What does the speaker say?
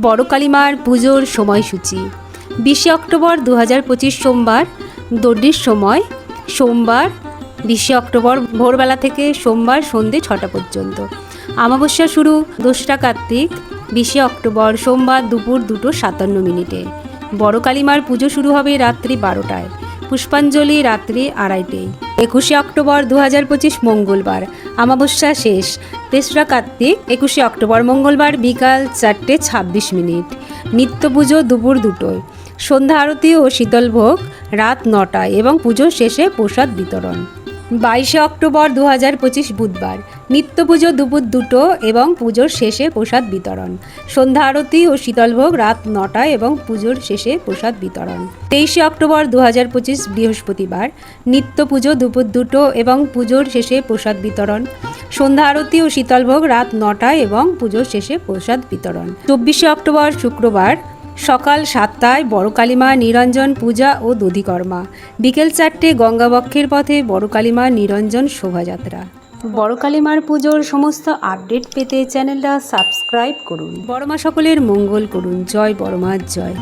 বড় কালীমার পুজোর সময়সূচি 20 অক্টোবর 2025 সোমবার দণ্ডির সময় সোমবার 20 অক্টোবর ভোরবেলা থেকে সোমবার সন্ধে 6টা পর্যন্ত। অমাবস্যা শুরু 2রা কার্তিক 20 অক্টোবর সোমবার দুপুর 2:57 বড় কালীমার পুজো শুরু হবে রাত্রি 12টায়, পুষ্পাঞ্জলি রাত্রি 2:30। 21 অক্টোবর 2025 মঙ্গলবার অমাবস্যা শেষ 3রা কার্তিক 21 অক্টোবর মঙ্গলবার বিকাল 4:26। নিত্য পুজো দুপুর 2টোয়, সন্ধ্যা আরতি ও শীতলভোগ রাত 9টায় এবং পুজো শেষে প্রসাদ বিতরণ। 22 অক্টোবর 2025 বুধবার নিত্য পুজো দুপুর 2টো এবং পুজোর শেষে প্রসাদ বিতরণ, সন্ধ্যা আরতি ও শীতলভোগ রাত 9টায় এবং পুজোর শেষে প্রসাদ বিতরণ। 23 অক্টোবর 2025 বৃহস্পতিবার নিত্য পুজো দুপুর 2টো এবং পুজোর শেষে প্রসাদ বিতরণ, সন্ধ্যা আরতি ও শীতলভোগ রাত 9টায় এবং পুজোর শেষে প্রসাদ বিতরণ। 24 অক্টোবর শুক্রবার সকাল 7টায় বড় কালীমা নিরঞ্জন পূজা ও দধিকর্মা, বিকেল 4টে গঙ্গাবক্ষের পথে বড় কালীমা নিরঞ্জন শোভাযাত্রা। বড় কালীমার পুজোর সমস্ত আপডেট পেতে চ্যানেলটা সাবস্ক্রাইব করুন। বড়মা সকলের মঙ্গল করুন। জয় বড়মা জয়।